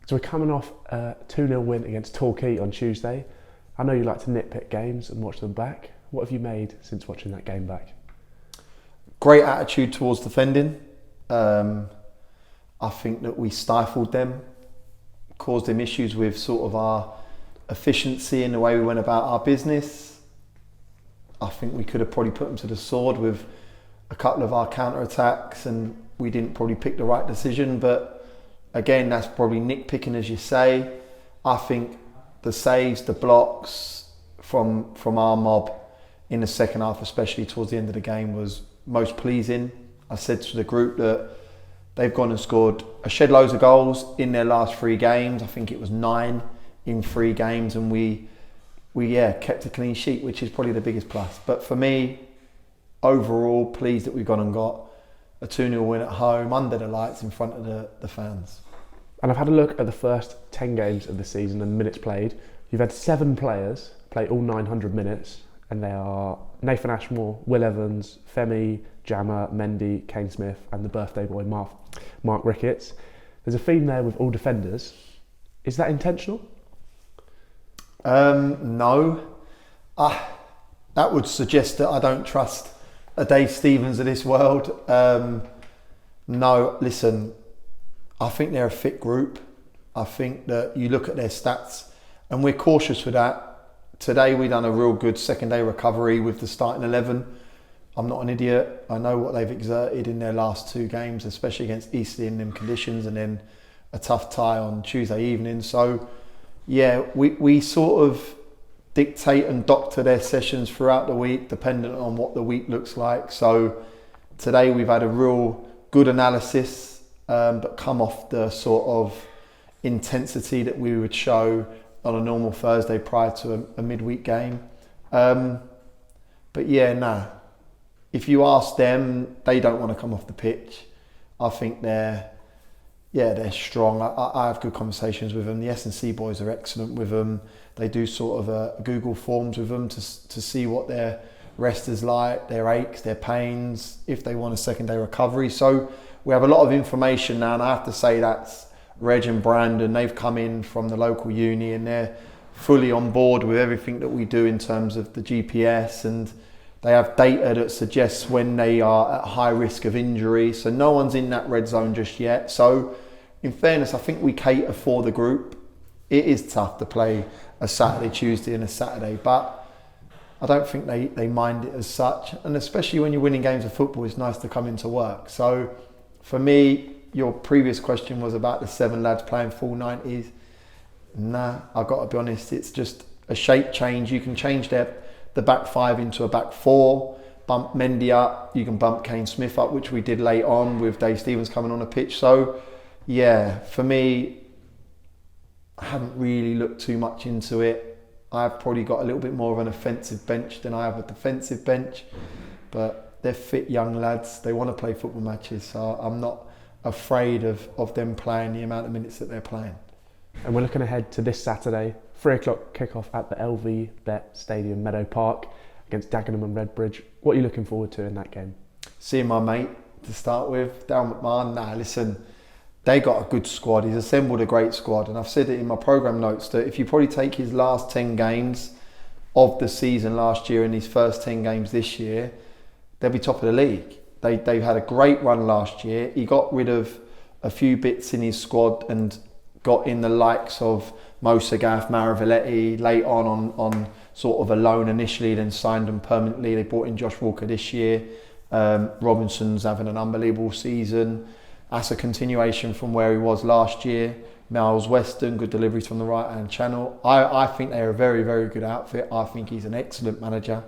So we're coming off a 2-0 win against Torquay on Tuesday. I know you like to nitpick games and watch them back. What have you made since watching that game back? Great attitude towards defending. I think that we stifled them, caused them issues with sort of our efficiency in the way we went about our business. I think we could have probably put them to the sword with a couple of our counter-attacks, and we didn't probably pick the right decision. But again, that's probably nitpicking, as you say. I think the saves, the blocks from our mob in the second half, especially towards the end of the game, was most pleasing. I said to the group that they've gone and scored a shed loads of goals in their last 3 games. I think it was 9 in 3 games, and we kept a clean sheet, which is probably the biggest plus. But for me, overall, pleased that we've gone and got a 2-0 win at home under the lights in front of the fans. And I've had a look at the first 10 games of the season and minutes played. You've had 7 players play all 900 minutes, and they are Nathan Ashmore, Will Evans, Femi, Jammer, Mendy, Kane Smith, and the birthday boy Mark Ricketts. There's a theme there with all defenders. Is that intentional? No. That would suggest that I don't trust a Dave Stevens of this world. No, listen, I think they're a fit group. I think that you look at their stats, and we're cautious with that. Today we done a real good second day recovery with the starting 11. I'm not an idiot. I know what they've exerted in their last 2 games, especially against Eastleigh in them conditions, and then a tough tie on Tuesday evening. So yeah, we sort of dictate and doctor their sessions throughout the week, dependent on what the week looks like. So today we've had a real good analysis, but come off the sort of intensity that we would show on a normal Thursday prior to a midweek game. But yeah, if you ask them, they don't want to come off the pitch. I think they're strong. I have good conversations with them. The S&C boys are excellent with them. They do sort of a Google Forms with them to see what their rest is like, their aches, their pains, if they want a second day recovery. So we have a lot of information now, and I have to say that's Reg and Brandon. They've come in from the local uni, and they're fully on board with everything that we do in terms of the GPS, and they have data that suggests when they are at high risk of injury. So no one's in that red zone just yet. So in fairness, I think we cater for the group. It is tough to play a Saturday, Tuesday and a Saturday, but I don't think they mind it as such. And especially when you're winning games of football, it's nice to come into work. So for me, your previous question was about the 7 lads playing full 90s. I've got to be honest, it's just a shape change. You can change the back 5 into a back 4, bump Mendy up, you can bump Kane Smith up, which we did late on with Dave Stevens coming on the pitch. So yeah, for me, I haven't really looked too much into it. I've probably got a little bit more of an offensive bench than I have a defensive bench, but they're fit young lads. They want to play football matches, so I'm not afraid of them playing the amount of minutes that they're playing. And we're looking ahead to this Saturday, 3 o'clock kickoff at the LV Bet Stadium, Meadow Park, against Dagenham and Redbridge. What are you looking forward to in that game? Seeing my mate to start with, Darren McMahon. Listen, they got a good squad. He's assembled a great squad, and I've said it in my programme notes that if you probably take his last 10 games of the season last year and his first 10 games this year, they'll be top of the league. They've had a great run last year. He got rid of a few bits in his squad and got in the likes of Mo Sagaf, Maraviletti late on sort of a loan initially, then signed them permanently. They brought in Josh Walker this year. Robinson's having an unbelievable season. That's a continuation from where he was last year. Miles Weston, good deliveries from the right-hand channel. I think they're a very, very good outfit. I think he's an excellent manager,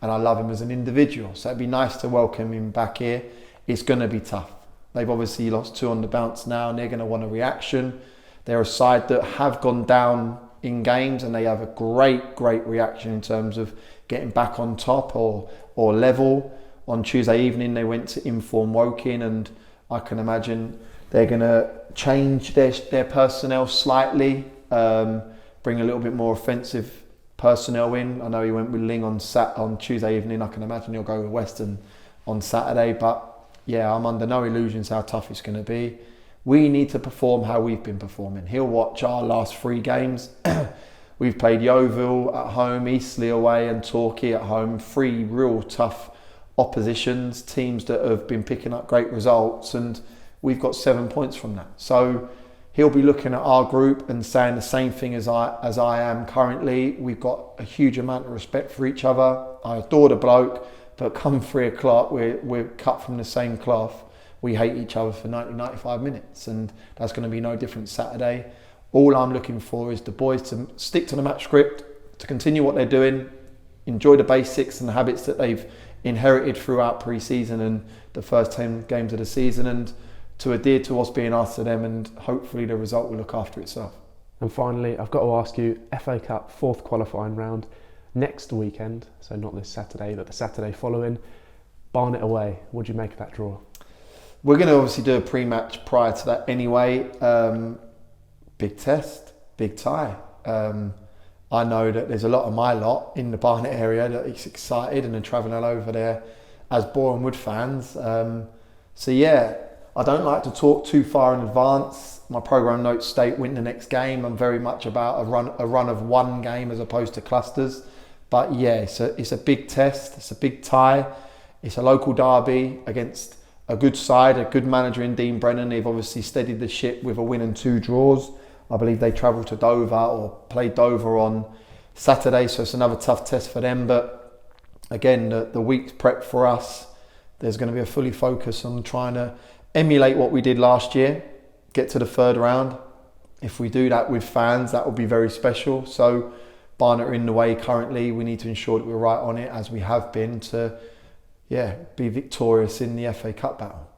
and I love him as an individual. So it'd be nice to welcome him back here. It's going to be tough. They've obviously lost 2 on the bounce now, and they're going to want a reaction. They're a side that have gone down in games, and they have a great reaction in terms of getting back on top or level. On Tuesday evening, they went to Inform Woking, and I can imagine they're going to change their personnel slightly, bring a little bit more offensive personnel in. I know he went with Ling on Tuesday evening. I can imagine he'll go with Weston on Saturday. But yeah, I'm under no illusions how tough it's going to be. We need to perform how we've been performing. He'll watch our last 3 games. We've played Yeovil at home, Eastleigh away and Torquay at home. 3 real tough oppositions, teams that have been picking up great results, and we've got 7 points from that. So he'll be looking at our group and saying the same thing as I am currently. We've got a huge amount of respect for each other. I adore the bloke, but come 3 o'clock, we're cut from the same cloth. We hate each other for 90-95 minutes, and that's going to be no different Saturday. All I'm looking for is the boys to stick to the match script, to continue what they're doing, enjoy the basics and the habits that they've inherited throughout pre-season and the first 10 games of the season, and to adhere to what's being asked of them, and hopefully the result will look after itself. And finally, I've got to ask you, FA Cup 4th qualifying round next weekend, so not this Saturday, but the Saturday following, Barnet away. What do you make of that draw? We're going to obviously do a pre-match prior to that anyway. Big test, big tie. I know that there's a lot of my lot in the Barnet area that is excited and are travelling over there as Boreham Wood fans. So yeah, I don't like to talk too far in advance. My programme notes state win the next game. I'm very much about a run of 1 game as opposed to clusters. But yeah, it's a big test. It's a big tie. It's a local derby against a good side, a good manager in Dean Brennan. They've obviously steadied the ship with a win and 2 draws. I believe they travelled to Dover or played Dover on Saturday, so it's another tough test for them. But again, the week's prep for us, there's going to be a fully focus on trying to emulate what we did last year, get to the 3rd round. If we do that with fans, that will be very special. So Barnet are in the way currently. We need to ensure that we're right on it, as we have been, to be victorious in the FA Cup battle.